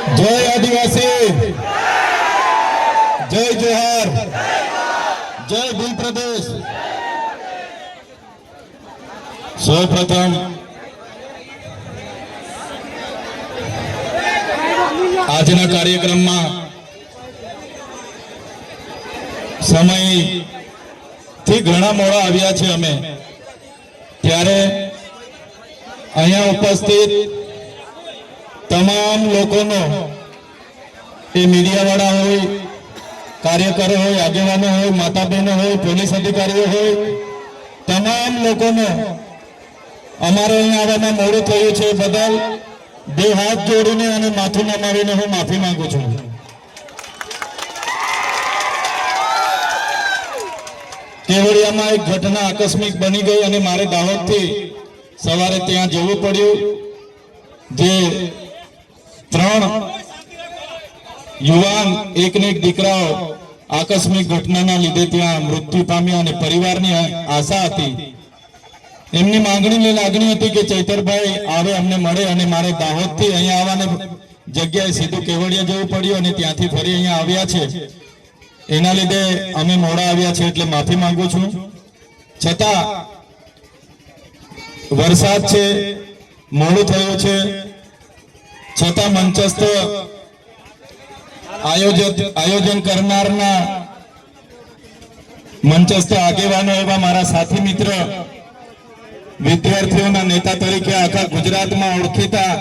जय आदिवासी, जय जोहार, जय भील प्रदेश। सर्वप्रथम આજના કાર્યક્રમમાં સમયથી ઘણા મોડા આવ્યા છે અમે, ત્યારે અહીંયા ઉપસ્થિત તમામ લોકોનો, એ મીડિયાવાળા હોય, કાર્યકરો હોય, આગેવાનો હોય, માતા બહેનો હોય, પોલીસ અધિકારીઓ હોય, તમામ લોકોનો અમારે અહીંયા આવવામાં મોડું થયું છે બદલ બે હાથ જોડીને અને માથું નમાવીને હું માફી માંગુ છું। કેવડિયામાં એક ઘટના આકસ્મિક બની ગઈ અને મારે દાહોદથી સવારે ત્યાં જવું પડ્યું, જે 3 યુવાન એકને એક દીકરાઓ આકસ્મિક ઘટનાના લીધે ત્યાં મૃત્યુ પામ્યા અને પરિવારની આશા હતી, એમની માંગણીની લાગણી હતી કે ચૈતરભાઈ આવે, અમને મળે, અને મારે દાહોદથી અહીંયા આવવાની જગ્યાએ સીધું કેવડિયા જવું પડ્યું અને ત્યાંથી ફરી અહીંયા આવ્યા છે, એના લીધે અમે મોડા આવ્યા છે, એટલે માફી માંગુ છું। છતાં વરસાદ છે, મોડું થયું છે, છતાં મંચસ્થ આયોજન કરનારના મંચસ્થ આગેવાનો એવા મારા સાથી મિત્ર, વિદ્યાર્થીઓના નેતા તરીકે આખા ગુજરાતમાં ઓળખીતા,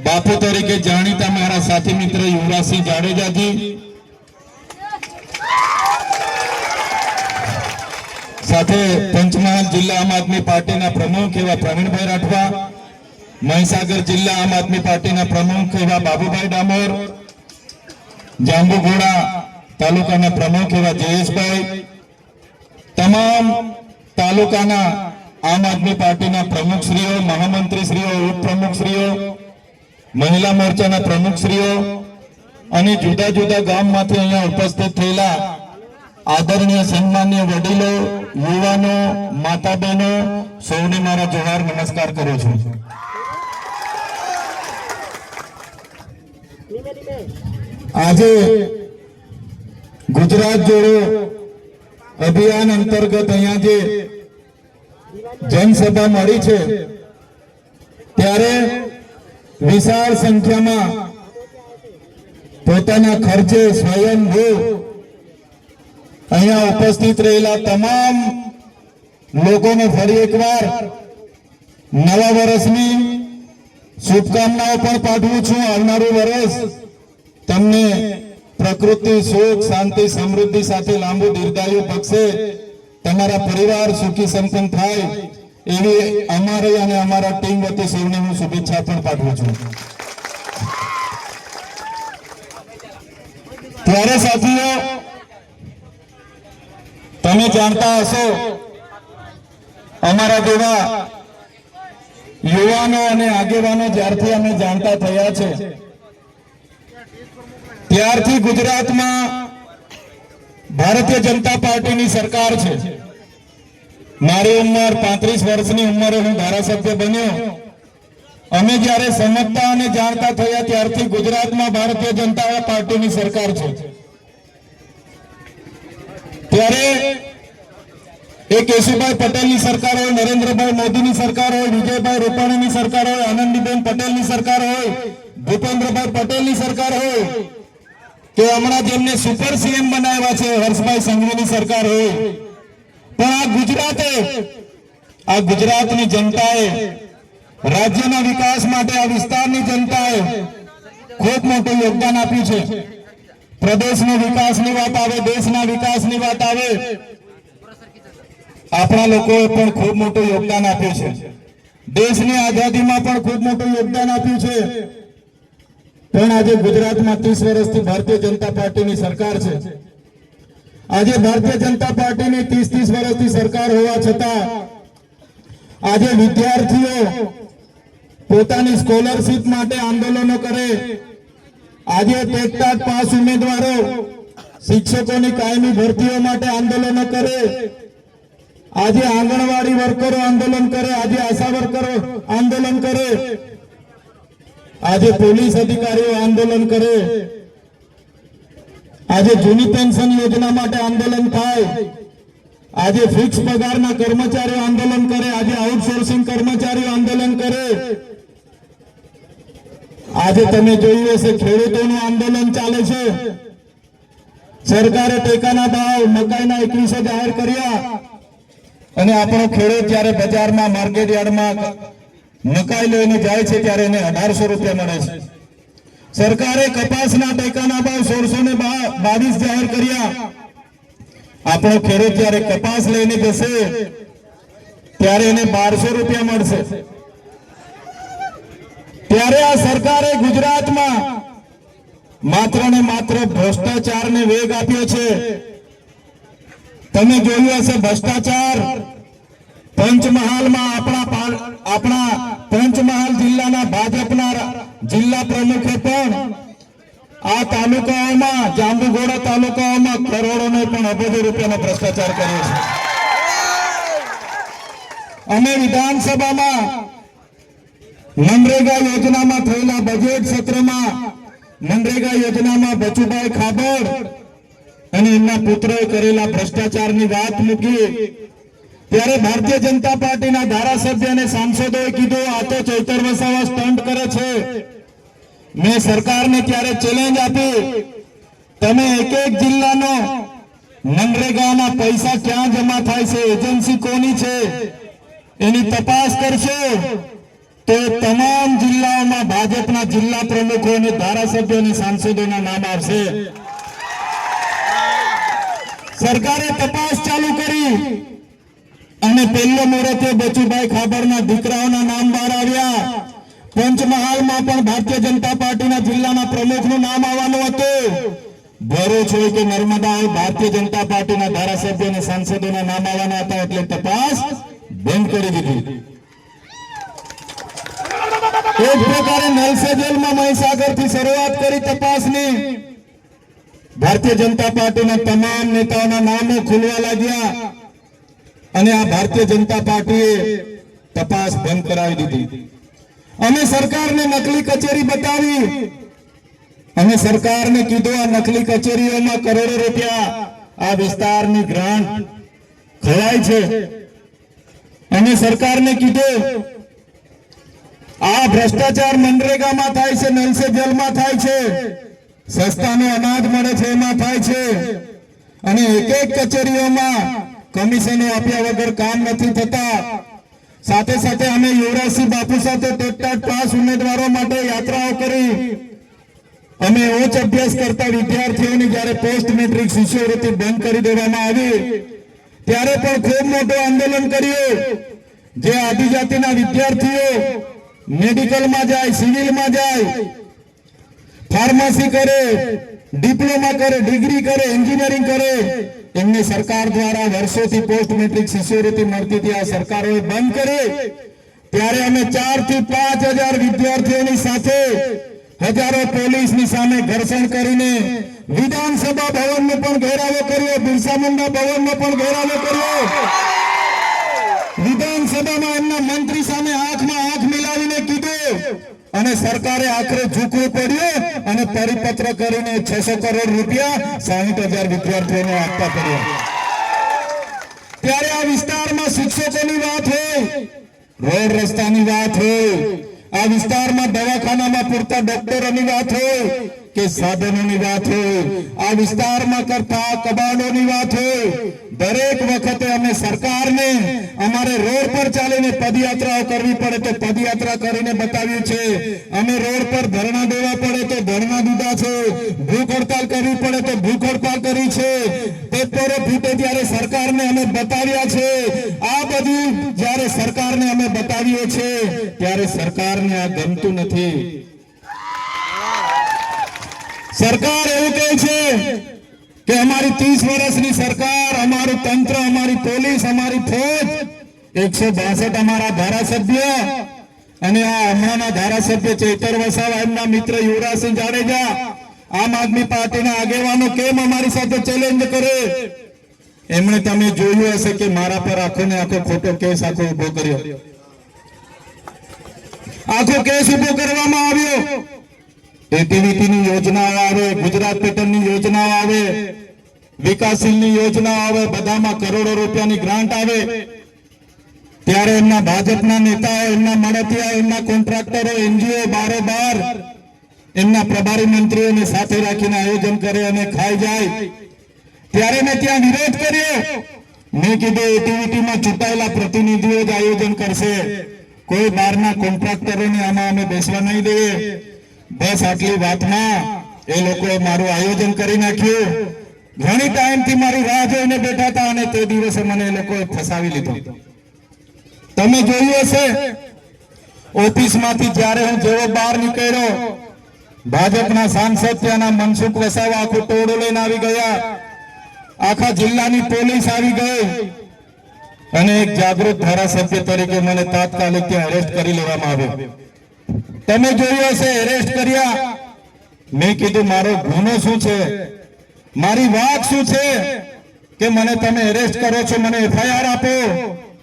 બાપુ તરીકે જાણીતા મારા સાથી મિત્ર યુવરાજસિંહ જાડેજાજી, સાથે પંચમહાલ જિલ્લા આમ આદમી પાર્ટીના પ્રમુખ એવા પ્રવીણભાઈ રાઠવા, મહીસાગર જિલ્લા આમ આદમી પાર્ટીના પ્રમુખ એવા બાબુભાઈ ડામોર, જાંબુઘોડા તાલુકાના પ્રમુખ એવા જયેશભાઈ, તમામ તાલુકાના આમ આદમી પાર્ટીના પ્રમુખશ્રીઓ, મહામંત્રીશ્રીઓ, ઉપપ્રમુખશ્રીઓ, મહિલા મોરચાના પ્રમુખશ્રીઓ અને જુદા જુદા ગામમાંથી અહીંયા ઉપસ્થિત થયેલા આદરણીય સન્માનીય વડીલો, યુવાનો, માતા બહેનો, સૌને મારા જોહાર નમસ્કાર કરું છું। આજે ગુજરાત જોડો અભિયાન અંતર્ગત અહીંયા જે જનસભા મળી છે, ત્યારે વિશાળ સંખ્યામાં પોતાના ખર્ચે સ્વયંભૂ અહીંયા ઉપસ્થિત રહેલા તમામ લોકોને ફરી એકવાર નવા વર્ષની શુભકામનાઓ પણ પાઠવું છું। આવનારું વર્ષ તમને પ્રકૃતિ, સુખ, શાંતિ, સમૃદ્ધિ સાથે લાંબુ દીર્ઘાયુ બક્ષે, તમારા પરિવાર સુખી સંપન્ન થાય, એવી અમારી અને અમારા ટીમ વતી સૌને હું શુભેચ્છા પણ પાઠવું છું। ત્યારે સાથીઓ, તમે જાણતા હશો, અમારા જેવા યુવાનો અને આગેવાનો જ્યારથી અમે જાણતા થયા છે, ત્યારથી ગુજરાતમાં ભારતીય જનતા પાર્ટીની સરકાર છે। મારી ઉંમર 35 વર્ષની ઉંમરે હું ધારાસભ્ય બન્યો। અમે જ્યારે સમજતા અને જાણતા થયા ત્યારથી ગુજરાતમાં ભારતીય જનતા પાર્ટીની સરકાર છે। ત્યારે એ કેશુભાઈ પટેલની સરકાર હોય, નરેન્દ્રભાઈ મોદીની સરકાર હોય, વિજયભાઈ રૂપાણીની સરકાર હોય, આનંદીબેન પટેલની સરકાર હોય, ભૂપેન્દ્રભાઈ પટેલની સરકાર હોય, કે હમણાં જેમને સુપર સીએમ બનાવ્યા છે હર્ષભાઈ સંઘવીની સરકાર હોય, પણ આ ગુજરાતની જનતાએ, રાજ્યના વિકાસ માટે આ વિસ્તારની જનતાએ ખૂબ મોટું યોગદાન આપ્યું છે। પ્રદેશના વિકાસની વાત આવે, દેશના વિકાસની વાત આવે, આપણા લોકોએ પણ ખૂબ મોટું યોગદાન આપ્યું છે। દેશની આઝાદીમાં પણ ખૂબ મોટું યોગદાન આપ્યું છે। પણ આજે ગુજરાતમાં 30 વર્ષથી ભારતીય જનતા પાર્ટીની સરકાર છે। આજે ભારતીય જનતા પાર્ટીની 30 વર્ષથી સરકાર હોવા છતાં આજે વિદ્યાર્થીઓ પોતાની સ્કોલરશિપ માટે આંદોલનો કરે, આજે ટેટ પાસ ઉમેદવારો શિક્ષકોની કાયમી ભરતીઓ માટે આંદોલનો કરે, આજે આંગણવાડી વર્કરો આંદોલન કરે, આજે આશા વર્કરો આંદોલન કરે, આજે પોલીસ અધિકારીઓ આંદોલન કરે, આજે જૂની પેન્શન યોજના માટે આંદોલન થાય, આજે ફિક્સ પગારના કર્મચારીઓ આંદોલન કરે, આજે આઉટસોર્સિંગ કર્મચારીઓ આંદોલન કરે, આજે તમે જોયું હશે ખેડૂતોનું આંદોલન ચાલે છે। સરકારે ટેકાના ભાવ મકાઈના 2100 જાહેર કર્યા અને આપણો ખેડૂત જ્યારે બજારમાં માર્કેટ યાર્ડમાં મકાઈ લઈને જાય છે ત્યારે એને 1800 રૂપિયા મળે છે। સરકારે કપાસના ટેકાના ભાવ 1622 જાહેર કર્યા, આપણો ખેડૂત જ્યારે કપાસ લઈને જશે ત્યારે એને 1200 રૂપિયા મળશે। ત્યારે આ સરકારે ગુજરાતમાં માત્ર ને માત્ર ભ્રષ્ટાચારને વેગ આપ્યો છે। તમે જોયું હશે ભ્રષ્ટાચાર પંચમહાલમાં આપણા પંચમહાલ જિલ્લાના ભાજપના જિલ્લા પ્રમુખે પણ આ તાલુકાઓમાં જાંબુઘોડા તાલુકાઓમાં કરોડોનો પણ અબજો રૂપિયાનો ભ્રષ્ટાચાર કર્યો છે। અમે વિધાનસભામાં મનરેગા યોજનામાં થયેલા બજેટ સત્રમાં મનરેગા યોજનામાં બચુભાઈ ખાબડ અને એમના પુત્રોએ કરેલા ભ્રષ્ટાચારની વાત મૂકી ત્યારે ભારતીય જનતા પાર્ટીના ધારાસભ્ય અને સાંસદોએ કીધું આ તો ચૈતર વસાવા સ્ટન્ટ કરે છે। મેં સરકારને ત્યારે ચેલેન્જ આપી, તમે એક એક જિલ્લાનો મનરેગાના પૈસા ક્યાં જમા થાય છે, એજન્સી કોની છે એની તપાસ કરશો તો તમામ જિલ્લાઓમાં ભાજપના જિલ્લા પ્રમુખો અને ધારાસભ્યો અને સાંસદોના નામ આવશે। સરકારે તપાસ ચાલુ કરી અને પહેલો મુહૂર્તે બચુભાઈ ખાબડના દીકરાઓના નામ બહાર આવ્યા। પંચમહાલમાં પણ ભારતીય જનતા પાર્ટીના જિલ્લાના પ્રમુખનું નામ આવવાનું હતું। ભરૂચ હોય કે નર્મદા હોય, ભારતીય જનતા પાર્ટીના ધારાસભ્ય અને સાંસદોના નામ આવવાના હતા એટલે તપાસ બંધ કરી દીધી। એક પ્રકારે નલ સે જેલમાં મહીસાગરથી શરૂઆત કરી તપાસની। ભારતીય જનતા પાર્ટીના તમામ નેતાઓના નામો ખુલવા લાગ્યા અને આ ભારતીય જનતા પાર્ટીએ તપાસ બંધ કરાવી દીધી। અમે સરકારને નકલી કચેરી બતાવી, અમે સરકારને કીધું આ નકલી કચેરીઓમાં કરોડો રૂપિયા આ વિસ્તારની ગ્રાન્ટ ખવાય છે। અમે સરકારને કીધું આ ભ્રષ્ટાચાર મનરેગામાં થાય છે, નલ સે જલમાં થાય છે, સસ્તાનું અનાજ મળે છે એમાં થાય છે અને એક એક કચેરીઓમાં કમિશનો આપ્યા વગર કામ નથી થતા। સાથે સાથે અમે યુવરાજસિંહ બાપુ સાથે ટેટ પાસ ઉમેદવારો માટે યાત્રાઓ કરી। અમે ઉચ્ચ અભ્યાસ કરતા વિદ્યાર્થીઓની જ્યારે પોસ્ટ મેટ્રિક શિષ્યવૃત્તિ બંધ કરી દેવામાં આવી ત્યારે પણ ખૂબ મોટું આંદોલન કર્યું। જે આદિજાતિના વિદ્યાર્થીઓ મેડિકલમાં જાય, સિવિલમાં જાય, ફાર્મસી કરે, ડિપ્લોમા કરે, ડિગ્રી કરે, એન્જિનિયરિંગ કરે, એમને સરકાર દ્વારા વર્ષોથી પોસ્ટ મેટ્રિક શિષ્યવૃત્તિ મળતી હતી, આ સરકારોએ બંધ કરી। ત્યારે અમે 4 થી 5000 વિદ્યાર્થીઓની સાથે હજારો પોલીસની સામે ઘર્ષણ કરીને વિધાનસભા ભવનનો પણ ઘેરાવો કર્યો, બિરસા મુંડા ભવનનો પણ ઘેરાવો કર્યો। વિધાનસભામાં એમના મંત્રી સામે આંખમાં આંખ મિલાવીને કીધું અને સરકારે આખરે ઝૂકવું પડ્યું અને પરિપત્ર કરીને 600 કરોડ રૂપિયા 60,000 વિદ્યાર્થીઓને આપવા પડ્યા। ત્યારે આ વિસ્તારમાં શિક્ષકોની વાત હોય, રોડ રસ્તાની વાત હોય, આ વિસ્તારમાં દવાખાનામાં પૂરતા ડોક્ટરોની વાત હોય કે સાધનોની વાત હોય, આ વિસ્તારમાં કરતા કબાડોની વાત હોય, દરેક વખતે અમે સરકારને અમારે રોડ પર ચાલીને પદયાત્રાઓ કરવી પડે તો પદયાત્રા કરીને બતાવ્યું છે, અમે રોડ પર ધરણા દેવા પડે તો ધરણા દીધા છે, ભૂખ હડતાલ કરવી પડે તો ભૂખ હડતાલ કરી છે, પેપરો ફૂટે ત્યારે સરકારને અમે બતાવ્યા છે। આ બધું જ્યારે સરકારને અમે બતાવીએ છે ત્યારે સરકારને આ ગમતું નથી। સરકાર એવું કહે છે કે અમારી 30 વર્ષની સરકાર, અમારું તંત્ર, અમારી પોલીસ, અમારી ફોજ, 162 અમારા ધારાસભ્ય અને આ હમણાંના ધારાસભ્ય ચૈતર વસાવા, એમના મિત્ર યુવરાજસિંહ જાડેજા, આમ આદમી પાર્ટીના આગેવાનો કેમ અમારી સાથે ચેલેન્જ કરે? એમણે તમે જોયું હશે કે મારા પર આખો ને આખો ખોટો કેસ આખો ઉભો કર્યો। આખો કેસ ઉભો કરવામાં આવ્યો। એટીવીટીની યોજનાઓ આવે, ગુજરાત પેટર્નની યોજનાઓ આવે, વિકાસશીલની યોજનાઓ આવે, બધામાં કરોડો રૂપિયાની ગ્રાન્ટ આવે, ત્યારે એમના ભાજપના નેતાઓ, એમના મળતિયા, એમના કોન્ટ્રાક્ટરો, એનજીઓ બારોબાર એમના પ્રભારી મંત્રીઓને સાથે રાખીને આયોજન કરે અને ખાઈ જાય। ત્યારે મેં ત્યાં વિરોધ કર્યો। મેં કીધું એટીવીટીમાં ચૂંટાયેલા પ્રતિનિધિઓ જ આયોજન કરશે, કોઈ બહારના કોન્ટ્રાક્ટરોને આમાં અમે બેસવા નહીં દઈએ। બસ આટલી વાતમાં એ લોકોએ મારું આયોજન કરી નાખ્યું। ઘણી ટાઈમથી મારી રાહ જોઈને બેઠા હતા અને તે દિવસે મને એ લોકોએ ફસાવી લીધો। તમે જોયું હશે, ઓફિસમાંથી જ્યારે હું જેવો બહાર નીકળ્યો, ભાજપના સાંસદ ત્યાંના મનસુખ વસાવા આખું ટોળું લઈને આવી ગયા, આખા જિલ્લાની પોલીસ આવી ગઈ અને એક જાગૃત ધારાસભ્ય તરીકે મને તાત્કાલિક ત્યાં અરેસ્ટ કરી લેવામાં આવ્યો। તમે જોયું હશે, એરેસ્ટ કર્યા। મેં કીધું મારો ગુનો શું છે, મારી વાત શું છે કે મને તમે એરેસ્ટ કરો છો, મને એફઆઈઆર આપો,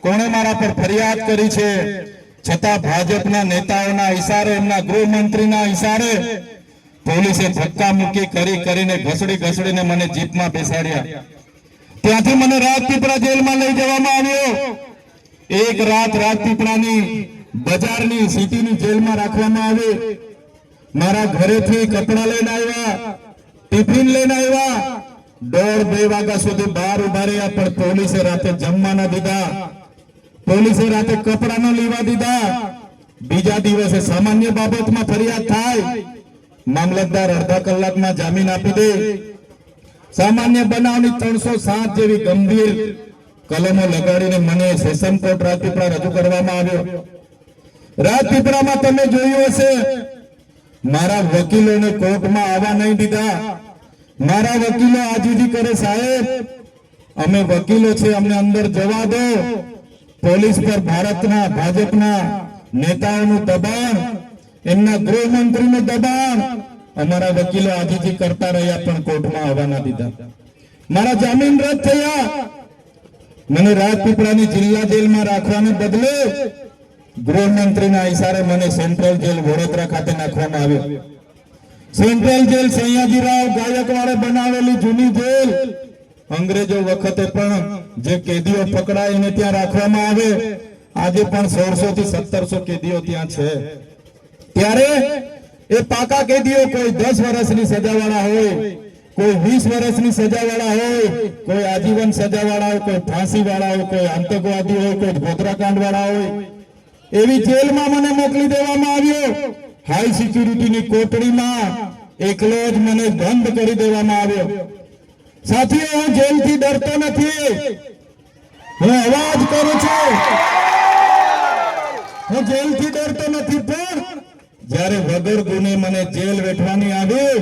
કોણે મારા પર ફરિયાદ કરી છે? છતાં ભાજપના નેતાઓના ઈશારે, એમના ગૃહમંત્રીના ઈશારે પોલીસે ધક્કા મુક્કી કરીને ઘસડીને મને જીપમાં બેસાડ્યા। ત્યાંથી મને રાજપીપળા જેલમાં લઈ જવામાં આવ્યો। એક રાત રાજપીપળાની બજારની સિટીની જેલમાં રાખવામાં આવી। મારા ઘરેથી કપડા લઈને આવ્યા, ટિફિન લઈને આવ્યા, 1:30-2 વાગ્યા સુધી બહાર ઉભા રહ્યા, પણ પોલીસે રાતે જમવા ન દીધા, પોલીસે રાતે કપડા ન લેવા દીધા। બીજા દિવસે સામાન્ય બાબતમાં ફરિયાદ થાય, મામલતદાર અડધા કલાકમાં જામીન આપી દે। સામાન્ય બનાવની 307 જેવી ગંભીર કલમો લગાડીને મને સેશન કોર્ટ રાજપીપળા રજૂ કરવામાં આવ્યો। રાજપીપળામાં તમે જોયું હશે, મારા વકીલોને કોર્ટમાં આવવા નહીં દીધા। મારા વકીલો આજીજી કરે, સાહેબ અમે વકીલો છે, અમને અંદર જવા દો। પોલીસ પર ભારતના ભાજપના નેતાઓનું દબાણ, એમના ગૃહમંત્રીનું દબાણ, અમારા વકીલો આજીજી કરતા રહ્યા પણ કોર્ટમાં આવવા ના દીધા। મારા જામીન રદ થયા। મને રાજપીપળાની જિલ્લા જેલમાં રાખવાને બદલે ગૃહમંત્રીના ઈશારે મને સેન્ટ્રલ જેલ વડોદરા ખાતે નાખવામાં આવ્યો। સેન્ટ્રલ જેલ સયાજીરાવ ગાયકવાડે બનાવેલી જૂની જેલ, અંગ્રેજો વખતે પણ જે કેદીઓ પકડાય એને ત્યાં રાખવામાં આવે। આજે પણ 1600 થી 1700 કેદીઓ ત્યાં છે। ત્યારે એ પાકા કેદીઓ કોઈ 10 વર્ષની સજાવાળા હોય, કોઈ 20 વર્ષની સજાવાળા હોય, કોઈ આજીવન સજાવાળા હોય, કોઈ ફાંસી વાળા હોય, કોઈ આતંકવાદી હોય, કોઈ ગોધરાકાંડ વાળા હોય, એવી જેલમાં મને મોકલી દેવામાં આવ્યો। હાઈ સિક્યુરિટીની કોટડીમાં એકલો જ મને બંધ કરી દેવામાં આવ્યો। સાથીઓ, હું જેલથી ડરતો નથી, હું અવાજ કરું છું। હું જેલથી ડરતો નથી, પણ જ્યારે વગર ગુને મને જેલ વેઠવાની આવી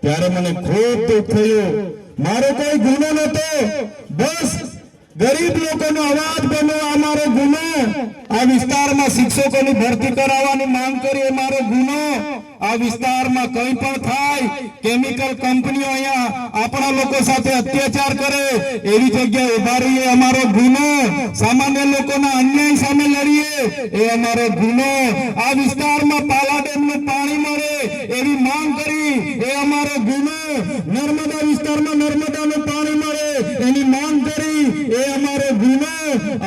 ત્યારે મને ખૂબ દુઃખ થયું। મારો કોઈ ગુનો નહોતો, બસ ગરીબ લોકોનો અવાજ બન્યો આ મારો ગુનો। આ વિસ્તારમાં શિક્ષકોની ભરતી કરાવવાની માંગ કરી એ મારો ગુનો। આ વિસ્તારમાં કંઈ પણ થાય, કેમિકલ કંપનીઓ અહીંયા આપણા લોકો સાથે અત્યાચાર કરે એવી જગ્યાએ ઉભા રહીએ અમારો ગુનો। સામાન્ય લોકોના અન્યાય સામે લડીએ એ અમારો ગુનો। આ વિસ્તારમાં પાલા ડેમનું પાણી મળે એવી માંગ કરી એ અમારો ગુનો। નર્મદા વિસ્તારમાં નર્મદાનું પાણી મળે એની માંગ કરી એ અમારો ગુનો।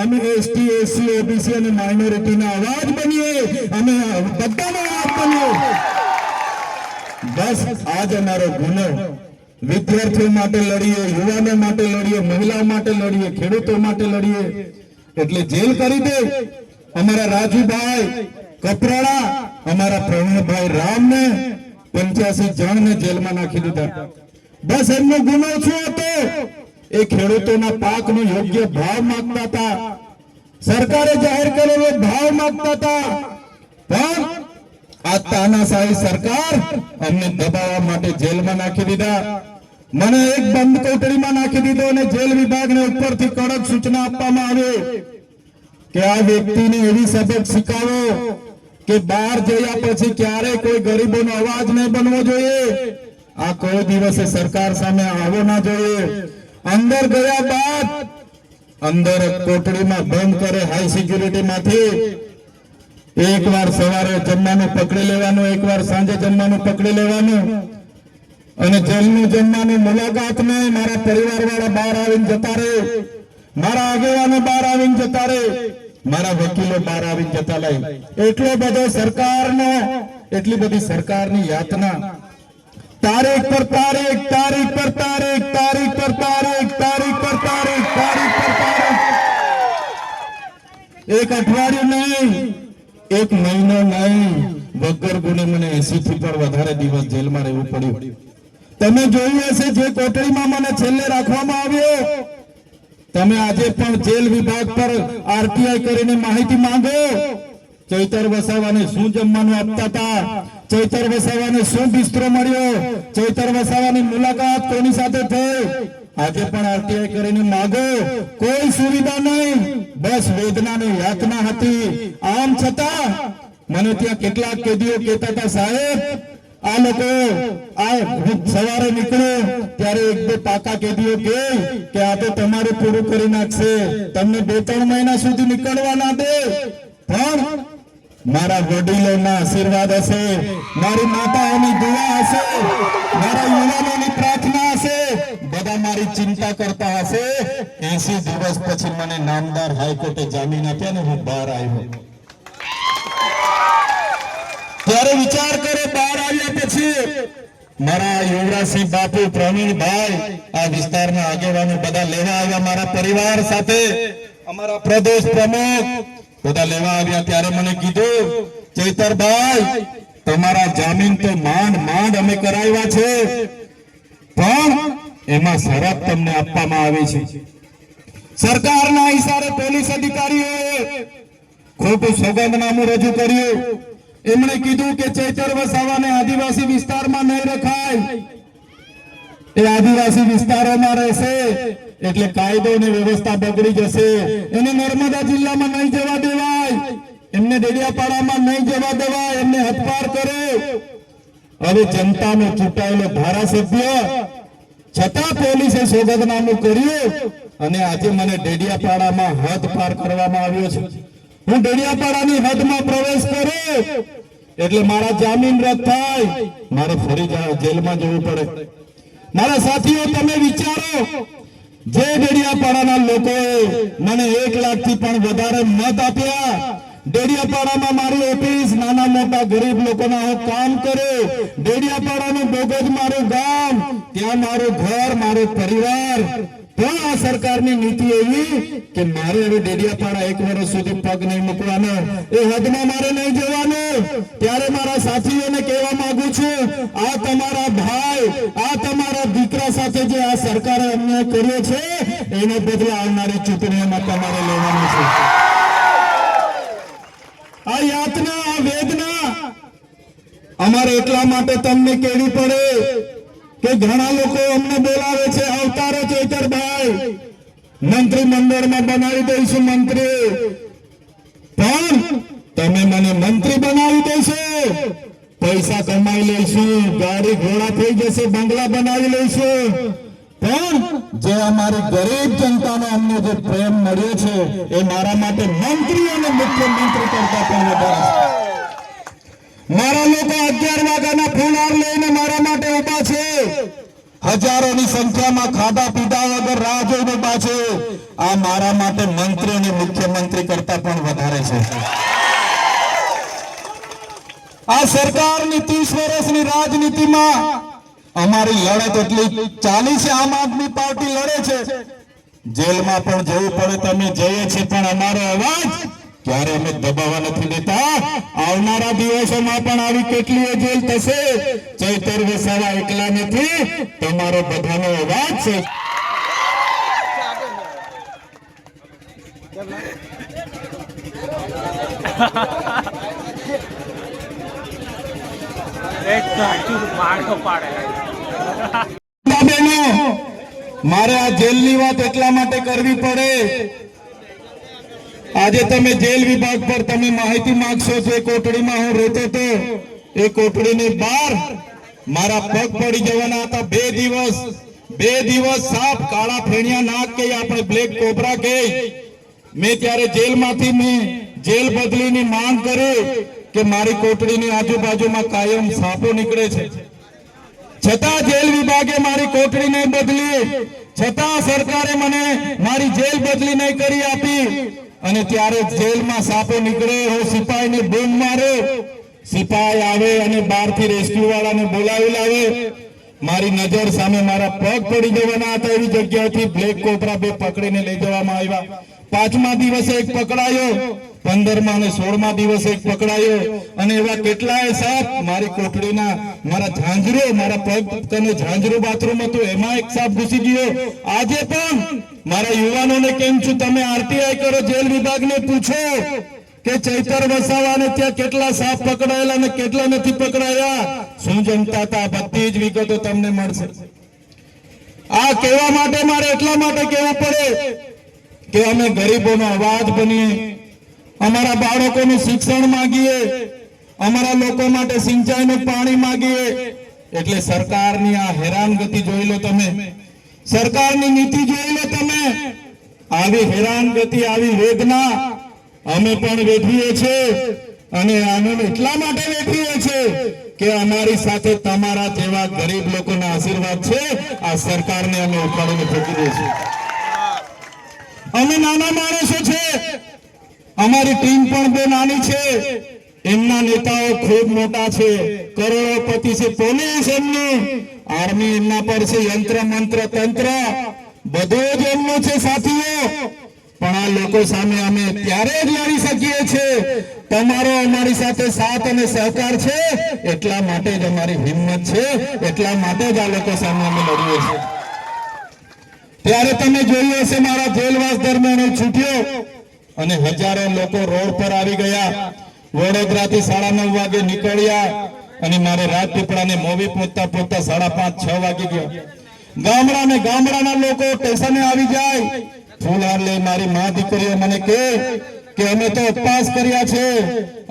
અમે એસટી, એસસી, ઓબીસી અને માઇનોરિટીના અવાજ બનીએ, અમે બધાનો અવાજ બનીએ। બસ આજ અમારો ગુનો। વિદ્યાર્થીઓ માટે લડીએ, યુવાનો માટે લડીએ, મહિલાઓ માટે લડીએ, ખેડૂતો માટે લડીએ, એટલે જેલ કરી દે। અમારા રાજુભાઈ કપરાડા, અમારા પ્રવીણભાઈ રામને 85 જણને જેલમાં નાખી દીધા। બસ એમનો ગુનો શું હતો? એ ખેડૂતોના પાકનો યોગ્ય ભાવ માંગતા હતા, સરકારે જાહેર કરેલો ભાવ માંગતા હતા, પણ આ તાનાશાહી સરકાર અમને દબાવવા માટે જેલમાં નાખી દીધા। મને એક બંધ કોટડીમાં નાખી દીધો અને જેલ વિભાગને ઉપરથી કડક સૂચના આપવામાં આવી કે આ વ્યક્તિને એવી સબક શીખવો કે બહાર જયા પછી ક્યારે કોઈ ગરીબોનો અવાજ નહીં બનવો જોઈએ। આ કોઈ દિવસે સરકાર સામે આવવો ના જોઈએ। અંદર ગયા બાદ અંદર કોટડીમાં બંધ કરે હાઈ સિક્યુરિટીમાંથી એકવાર સવારે જમવાનું પકડી લેવાનું, એકવાર સાંજે જમવાનું પકડી લેવાનું, અને જેલનું જમવાનું મુલાકાત નહીં. મારા પરિવાર વાળા બહાર આવીને જતા રહે, મારા આગેવાનો બહાર આવીને જતા રહે, મારા વકીલો બહાર આવીને જતા રહે. એટલો બધો સરકારનો, એટલી બધી સરકારની યાતના. તારીખ પર તારીખ, તારીખ પર તારીખ, તારીખ પર તારીખ, તારીખ પર તારીખ, તારીખ પર તારીખ. એક અઠવાડિયું નહીં, એક મહિનો નહીં, વગર ગુને મને 80 થી પણ વધારે દિવસ જેલમાં રહેવું પડ્યું. તમે જોયું હશે, જે કોટડીમાં મને છેલ્લે રાખવામાં આવ્યો, તમે આજે પણ જેલ વિભાગ પર આરટીઆઈ કરીને માહિતી માંગો. ચૈતર વસાવાને શું જમવાનું આપતા હતા, ચૈતર વસાવાને શું બિસ્તરો મળ્યો, ચૈતર વસાવાની મુલાકાત કોની સાથે થઈ, આજે પણ આરટીઆઈ કરીને માંગો. કોઈ સુવિધા નહીં, બસ વેદનાની યાતના હતી. આમ છતાં મને ત્યાં કેટલાક કેદીઓ કહેતા હતા, સાહેબ આ લોકો સવારે નીકળ્યો ત્યારે એક બે પાકા કેદીઓ કહે કે આ તો તમારું પૂરું કરી નાખશે, તમને 2-3 મહિના સુધી નીકળવા ના દે. પણ મારા વડીલોના આશીર્વાદ હશે, મારી માતાઓની દુઆ હશે, મારા યુવાનોની પ્રાર્થના હશે, બધા મારી ચિંતા કરતા હશે. 80 દિવસ પછી મને નામદાર હાઈકોર્ટે જામીન આપ્યા ને હું બહાર આવ્યો. ત્યારે વિચાર કરો, બહાર આવ્યા પછી મારા યુવરાજસિંહ બાપુ, પ્રવીણભાઈ, આ વિસ્તારના આગેવાનો બધા લેવા આવ્યા મારા પરિવાર સાથે. અમારા પ્રદેશ પ્રમુખ બધા લેવા આવ્યા. ત્યારે મને કીધું, ચૈતરભાઈ તમારા જામીન તો માંડ અમે કરાવ્યા છે, પણ એમાં શરત તમને આપવામાં આવી છે. સરકારના ઈશારે પોલીસ અધિકારીઓએ ખોટું સોગંદનામું રજૂ કર્યું. એમણે કીધું કે ચૈતર વસાવાને આદિવાસી વિસ્તારમાં નહીં રખાય, એ આદિવાસી વિસ્તારોમાં રહેશે એટલે કાયદો અને વ્યવસ્થા બગડી જશે, એને નર્મદા જિલ્લામાં નહીં જવા દેવાય, એમને ડેડિયાપાડામાં નહીં જવા દેવાય, એમને હદપાર કરે. હવે જનતાનો ચૂંટાયેલો ધારાસભ્ય છતાં પોલીસે સોગંદનામું કર્યું અને આજે મને ડેડિયાપાડામાં હદપાર કરવામાં આવ્યો છે. હું ડેડિયાપાડાની હદમાં પ્રવેશ કરું એટલે મારા જામીન રદ થાય, મારે ફરી જેલમાં જવું પડે. મારા સાથીઓ, તમે વિચારો, જે ડેડિયાપાડાના લોકોએ મને 1 લાખથી પણ વધારે મત આપ્યા, ડેડિયાપાડામાં મારી ઓફિસ, નાના મોટા ગરીબ લોકોના હું કામ કર્યું, ડેડિયાપાડાનું બોગજ મારું ગામ, ત્યાં મારું ઘર, મારો પરિવાર. પણ આ સરકારની નીતિ એવી કે મારે હવે ડેડિયાપાડા 1 વર્ષ સુધી પગ નહીં મૂકવાનો, એ હદમાં મારે નહીં જવાનું. ત્યારે મારા સાથીઓને કહેવા માંગુ છું, આ તમારા ભાઈ, આ તમારા દીકરા સાથે જે આ સરકારે અન્યાય કર્યો છે, એનો બદલો આવનારી ચૂંટણીઓમાં તમારે લેવાનો છે. આ યાતના, આ વેદના અમારે એટલા માટે તમને કહેવી પડે કે ઘણા લોકો અમને બોલાવે છે, અવતારો ચૈતરભાઈ, મંત્રીમંડળમાં બનાવી દઈશું મંત્રી, પણ તમે મને મંત્રી બનાવી દેશો, પૈસા કમાઈ લઈશું, ગાડી ઘોડા થઈ જશે, બંગલા બનાવી લઈશું, પણ જે અમારી ગરીબ જનતાનો અમને જે પ્રેમ મળ્યો છે એ મારા માટે મંત્રી અને મુખ્યમંત્રી કરતા પણ વધારે છે. મારા લોકો 11 વાગ્યાના ફૂલહાર લઈને મારા માટે ઉભા છે, હજારોની સંખ્યામાં ખાધા પીધા વગર રાહ જોઈને ઉભા છે. આ મારા માટે મંત્રી અને મુખ્યમંત્રી કરતા પણ વધારે છે. આ સરકારની 30 વર્ષની રાજનીતિમાં અમારી લડત એટલી ચાલી છે. આમ આદમી પાર્ટી લડે છે, જેલમાં પણ જવું પડે તમે જઈએ છીએ, પણ અમારો અવાજ ક્યારે અમે દબાવવા નથી દેતા. આવનારા દિવસોમાં પણ આવી કેટલીય જેલ થશે. ચૈતર વસાવા એકલા નથી, તમારો બધાનો અવાજ છે. મારે આ જેલની વાત એટલા માટે કરવી પડે, આજે તમે જેલ વિભાગ પર તમે માહિતી માંગશો. જે કોટડીમાં હું રહેતો હતો એ કોટડીની બહાર મારા પગ પડી જવાના હતા. 2 દિવસ સાપ કાળા ફેણિયા નાક કે આપણે બ્લેક કોબરા કે મેં ત્યારે જેલમાંથી મેં જેલ બદલીની માંગ કરી કે મારી કોટડીની આજુબાજુમાં કાયમ સાપો નીકળે છે, છતાં જેલ વિભાગે મારી કોટડી નહીં બદલી, છતાં સરકારે મને મારી જેલ બદલી નહીં કરી આપી, અને ત્યારે જેલમાં સાપો નીકળે, હું સિપાહીને બૂમ મારે, સિપાહી આવે અને બહારથી રેસ્ક્યુ વાળાને બોલાવી લાવે, મારી નજર સામે મારા પગ પડી જવાના હતા એવી જગ્યાએથી બ્લેક કોબરા 2 પકડીને લઈ જવામાં આવ્યા. 5મા દિવસે એક પકડાયો, 15મા અને 16મા દિવસે એક પકડાયો, અને એવા કેટલાય સાપ મારી કોટડીના મારા ઝાંઝરો, મારા પગ કને ઝાંઝરો બાથરૂમ હતું એમાં એક સાપ ઘૂસી ગયો. આજે પણ મારા યુવાનોને કેમ છું, તમે આરટીઆઈ કરો, જેલ વિભાગને પૂછો કે ચૈતર વસાવાને ત્યાં કેટલા સાપ પકડાયેલા અને કેટલા નથી પકડાયા, શું જમતા હતા, બધી જ વિગતો તમને મળશે. આ કહેવા માટે મારે એટલા માટે કહેવું પડે કે અમે ગરીબોનો અવાજ બનીએ, અમારા બાળકોનું શિક્ષણ માંગીએ, અમારા લોકો માટે સિંચાઈનું પાણી માંગીએ. એટલે સરકારની આ હેરાનગતિ જોઈ લો તમે, સરકારની નીતિ જોઈ લો તમે. આવી હેરાનગતિ, આવી વેદના અમે પણ વેઠીએ છીએ, અને અમે એટલા માટે વેઠીએ છીએ કે અમારી સાથે તમારા જેવા ગરીબ લોકોના આશીર્વાદ છે. આ સરકારને અમે ઉપાડીને ફેંકી દઈશું. અમે નાના માણસો છે, અમારી ટીમ પણ બહુ નાની છે, એમના નેતાઓ ખૂબ મોટા છે, કરોડોપતિ છે, પોલીસ એમની, આર્મી એમના પર છે, યંત્ર મંત્ર તંત્ર બધું જ એમનું છે સાથીઓ. પણ આ લોકો સામે અમે ત્યારે જ લડી શકીએ છીએ તમારો અમારી સાથે સાથ અને સહકાર છે, એટલા માટે જ અમારી હિંમત છે, એટલા માટે જ આ લોકો સામે અમે લડીએ છીએ. ત્યારે તમે જોયું હશે મારા જેલવાસ દરમિયાન છૂટ્યો અને હજારો લોકો રોડ પર આવી ગયા. વડોદરાથી 9:30 વાગે નીકળ્યા અને મારે રાજપીપળાને મોવી પહોંચતા 5:30-6 વાગી ગયા. ગામડાના લોકો સ્ટેશને આવી જાય, ફૂલહાર લઈ મારી મા દીકરીઓ મને કહે કે અમે તો ઉપવાસ કર્યા છે,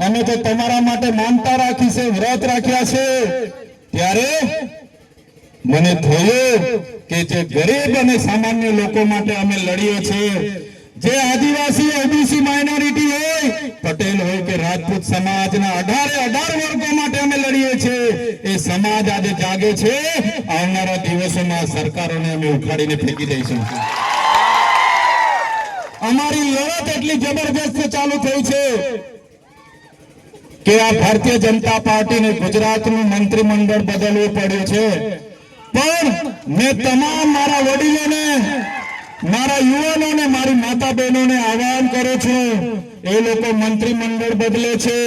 અમે તો તમારા માટે માનતા રાખી છે, વ્રત રાખ્યા છે. ત્યારે મને થયું કે જે ગરીબ અને સામાન્ય લોકો માટે અમે લડીએ છીએ, જે આદિવાસી ઓબીસી માઇનોરિટી હોય, પટેલ હોય કે રાજપૂત સમાજના 18 વર્ગો માટે અમે લડીએ છીએ, એ સમાજ આજે જાગે છે. આવનારા દિવસોમાં સરકારોને અમે ઉખાડીને ફેંકી દઈશું. અમારી લડત એટલી જબરજસ્ત ચાલુ થઈ છે કે આ ભારતીય જનતા પાર્ટીને ગુજરાતનું મંત્રીમંડળ બદલવું પડ્યું છે. પણ મેં તમામ મારા વડીલોને, મારા યુવાનોને, મારી માતા બહેનોને આહ્વાન કરું છું, એ લોકો મંત્રીમંડળ બદલે છે,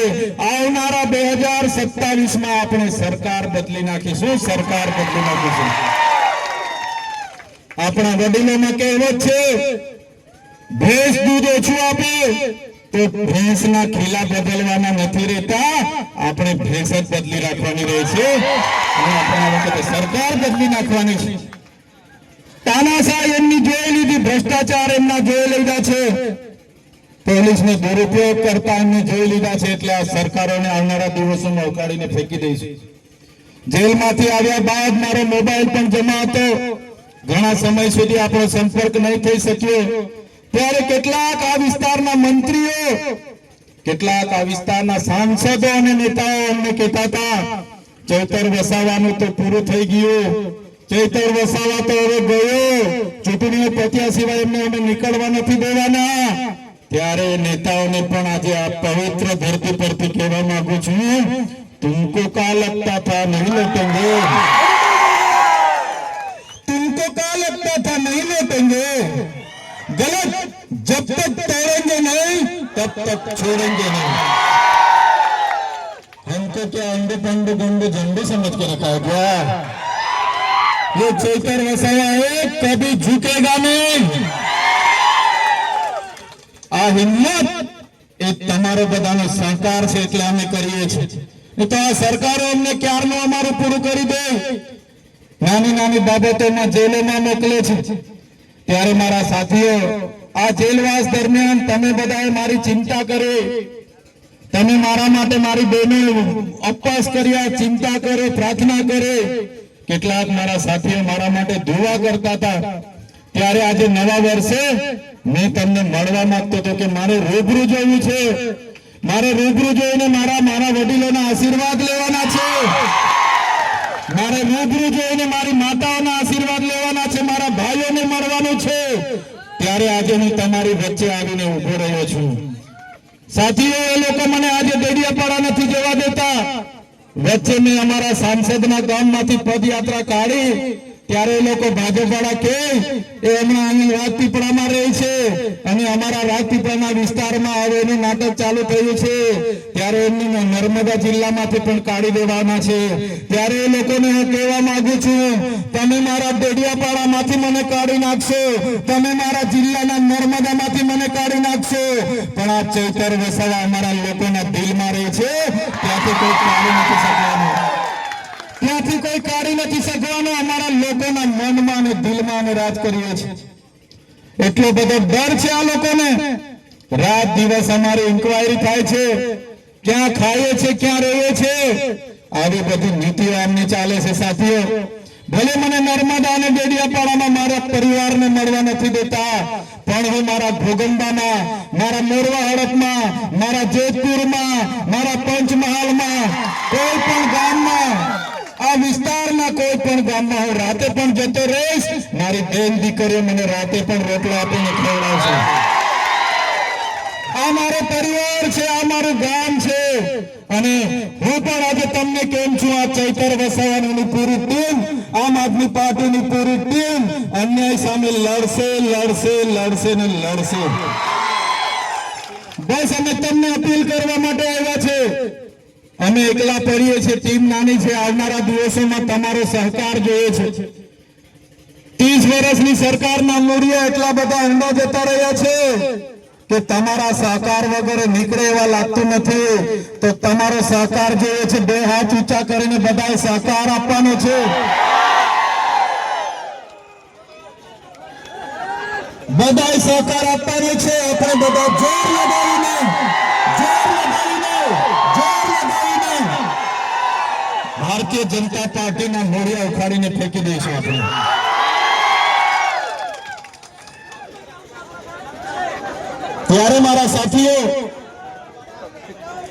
આવનારા 2027માં આપણે સરકાર બદલી નાખીશું, સરકાર બદલી નાખીશું. આપણા વડીલોમાં કહેવત છે, ભેંસ દૂધ ઓછું આપે તો ભેંસના ખીલા બદલવાના નથી રહેતા, આપણે ભેંસ જ બદલી રાખવાની રહે છે, અને આપણા વખતે સરકાર બદલી નાખવાની છે. તાનાશાહી એમની જોઈ લીધી, ભ્રષ્ટાચાર એમના જોઈ લીધા છે, પોલીસનો દુરુપયોગ કરતા એમને જોઈ લીધા છે. એટલે આ સરકારોને આવનારા દિવસોમાં ઉકાળીને ફેંકી દઈશું. જેલમાંથી આવ્યા બાદ મારો મોબાઈલ પણ જમા હતો, ઘણા સમય સુધી આપણો સંપર્ક નહીં થઈ શક્યો. ત્યારે કેટલાક આ વિસ્તારના મંત્રીઓ, કેટલાક આ વિસ્તારના સાંસદો અને નેતાઓ અમને કહેતા હતા, ચૈતર વસાવાનું તો પૂરું થઈ ગયું, ચૈતર વસાવા તો હવે ગયો, ચૂંટણીઓ પત્યા સિવાય એમને અમે નીકળવા નથી દેવાના. ત્યારે નેતાઓને પણ આજે આ પવિત્ર ધરતી પરથી કહેવા માંગુ છું, તુમકો કા લગતા થા નહીં લौटेंगे, तुमको क्या लगता था नहीं लौटेंगे, गलत जब तक तोड़ेंगे नहीं तब तक छोड़ेंगे नहीं. हमको क्या अंडे पंडे गुंडे झंडे समझ के रखा है क्या? ये चैतर वसावा है, कभी झुकेगा नहीं. આ હિંમત એ તમારો બધાનો સહકાર છે એટલે અમે કરીએ છીએ. તો આ સરકારો અમને ક્યારનું અમારું પૂરું કરી દે, નાની નાની બાબતોમાં જેલોમાં મોકલે છે. ત્યારે મારા સાથીઓ, આ જેલવાસ દરમિયાન તમે બધાએ મારી ચિંતા કરી, તમે મારા માટે, મારી બહેનો ઉપવાસ કર્યા, ચિંતા કરે, પ્રાર્થના કરે. કેટલાક મારા સાથીઓ મારા માટે દુઆ કરતા હતા. ત્યારે આજે નવા વર્ષે मैं तमने मळवा मांगतो तो कि मारे रूबरू जोवुं छे, मारे रूबरू जोईने मारा मारा वडीलोना आशीर्वाद लेवाना छे, मारे रूबरू जोईने मारी माताओना आशीर्वाद लेवाना छे, मारा भाईओने मळवानुं छे। त्यारे आजे हूँ तमारी वच्चे आवीने ऊभो रह्यो छुं। साथीओ ए लोको मने आजे देडियापाड़ा नथी जवा देता। वच्चे में अमारा सांसदना गाममांथी पदयात्रा काढी त्यारे लोको भाजपवाळा के एमना અહીં રાજપીપળામાં રહે છે અને અમારા રાજપીપળાના વિસ્તારમાં હવે એનું નાટક ચાલુ થયું છે ત્યારે એમની નર્મદા જિલ્લામાંથી પણ કાઢી દેવાના છે। ત્યારે એ લોકોને હું કહેવા માંગુ છું, તમે મારા દેડિયાપાડામાંથી મને કાઢી નાખશો, તમે મારા જિલ્લાના નર્મદામાંથી મને કાઢી નાખશો, પણ આ ચૈતર વસાવા અમારા લોકોના દિલમાં રહે છે, ત્યાંથી કોઈ કાઢી નથી શકવાનું, ત્યાંથી કોઈ કાઢી નથી શકવાનું। અમારા લોકોના મનમાં અને દિલમાં અમે રાજ કરીએ છીએ। એટલો બધો ડર છે આ લોકોને। રાત દિવસ અમારી ઇન્ક્વાયરી થાય છે, ક્યાં ખાઈએ છે, ક્યાં રહીએ છે, આવી બધી નીતિઓ આમની ચાલે છે। સાથીઓ, ભલે મને નર્મદા અને દેડિયાપાડામાં મારા પરિવારને મળવા નથી દેતા, પણ હું મારા ઘોગંબામાં, મારા મોરવા હડપમાં, મારા જેતપુરમાં, મારા પંચમહાલમાં, કોઈ પણ ગામમાં, आ विस्तारना कोई पण गाममां हूँ राते पण जतो रहीश। मारी बेन दीकरीओ मने राते पण रोटला आपीने खवडावशे। आ मारो परिवार छे, आ मारुं गाम छे अने हूँ पण आजे तमने केम छुं, आ चैतर वसावानी पूरी टीम, आम आदमी पार्टीनी पूरी टीम अन्याय सामे लड़शे लड़शे लड़शे ने लड़शे। बस अमे तमने अपील करवा माटे आव्या छे। અમે એકલા પડીએ છીએ, ટીમ નાની છે, આવનારા દિવસોમાં તમારો સહકાર જોઈએ છે। 30 વર્ષની સરકારના મૂળિયા એટલા બધા ઊંડા જતા રહ્યા છે કે તમારા સહકાર વગર નીકળે એવા લાગતું નથી। તો તમારો સહકાર જોઈએ છે, બે હાથ ઊંચા કરીને બધાએ સહકાર આપવાનો છે। બધાએ સહકાર આપવાનો છે। આપણે બધા જોર લગાવીને भारतीय जनता पार्टी ना मोड़िया उखाड़ी ने फेंकी देशो आपणे। त्यारे मारा साथीओ,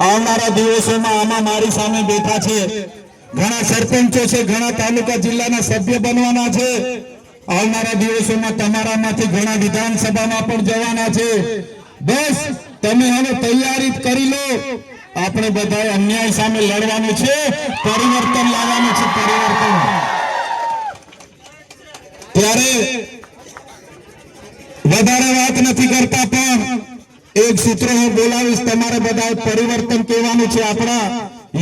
आवनारा दिवसोमां आमां मारी सामे बेठा छे घणा सरपंचो छे, घणा तालुका जिल्लाना सभ्य बनवाना छे। आवनारा दिवसोमां तमारामांथी घणा विधानसभामां पण जवाना छे। बस तमे हवे तैयारी करी लो। આપણે બધાએ અન્યાય સામે લડવાનું છે, પરિવર્તન લાવવાનું છે, પરિવર્તન। ત્યારે વધારે વાત નથી કરતા, પણ એક સૂત્ર હું બોલાવીશ, તમારે બધાએ પરિવર્તન કહેવાનું છે। આપણા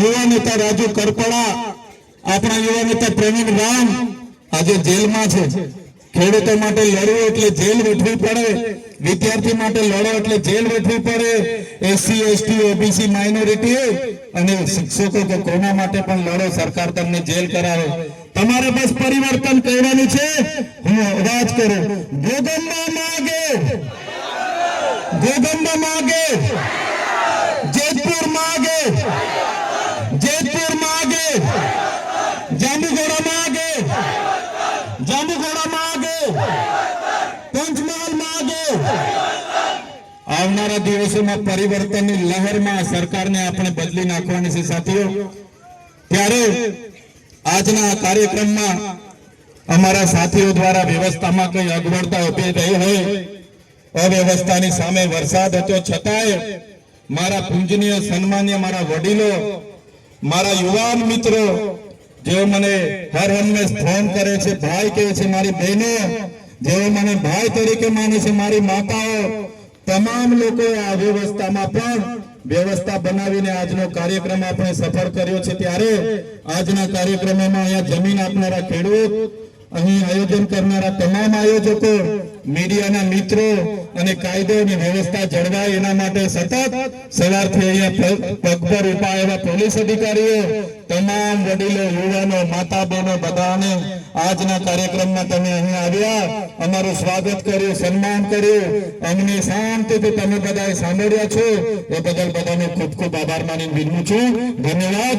યુવા નેતા રાજુ કરપડા, આપણા યુવા નેતા પ્રવીણ રામ આજે જેલમાં છે। ખેડૂતો માટે લડવું એટલે જેલ વેઠવી પડે, विद्यार्थी माटे लड़ो એટલે जेल वेठवी पड़े, एससी एसटी ओबीसी माइनॉरिटी અને शिक्षकों को कोना माटे पण लड़ो, सरकार तमने जेल करावे। तमारे बस परिवर्तन करवानुं छे। હું અવાજ કરું, ગોગંબા માગે, ગોગંબા માગે, જેતપુર માગે, જેતપુર માગે, જાંબુઘોડા मागे, जांबुघोड़ा मागे, पंचमहाल मागे। आवनारा दिवसोमां परिवर्तननी लहरमां सरकारने आपणे बदली नाखवानी छे। साथीओ, त्यारे आजना कार्यक्रममां अमारा साथीओ द्वारा व्यवस्थामां कई अगवडता उभी रही होय, अव्यवस्थानी सामे वरसाद हतो छतांय मारा पूजनीय सन्मान्य मारा वडीलो, मारा युवान मित्रों जो मने हर हमेश फोन करे छे, भाई कहे छे, मारी बहनो जो मने भाई तरीके माने छे, मारी माताओ, तमाम लोग आ व्यवस्थामां पण व्यवस्था बनावीने आजनो कार्यक्रम आपणे सफल कर्यो छे। त्यारे आजना कार्यक्रममां अहींया जमीन आपनारा खेडूत, અહીં આયોજન કરનારા તમામ આયોજકો, મીડિયાના મિત્રો અને કાયદો અને વ્યવસ્થા જળવાય એના માટે સતત સવારથી અહીંયા પગભર ઉભા એવા પોલીસ અધિકારીઓ, તમામ વડીલો, યુવાનો, માતા બહેનો બધાને આજના કાર્યક્રમમાં તમે અહીં આવ્યા, અમારું સ્વાગત કર્યું, સન્માન કર્યું, અમને શાંતિથી તમે બધાએ સાંભળ્યા છો, એ બદલ બધાનો ખૂબ ખૂબ આભાર માની વિનવું છું। ધન્યવાદ।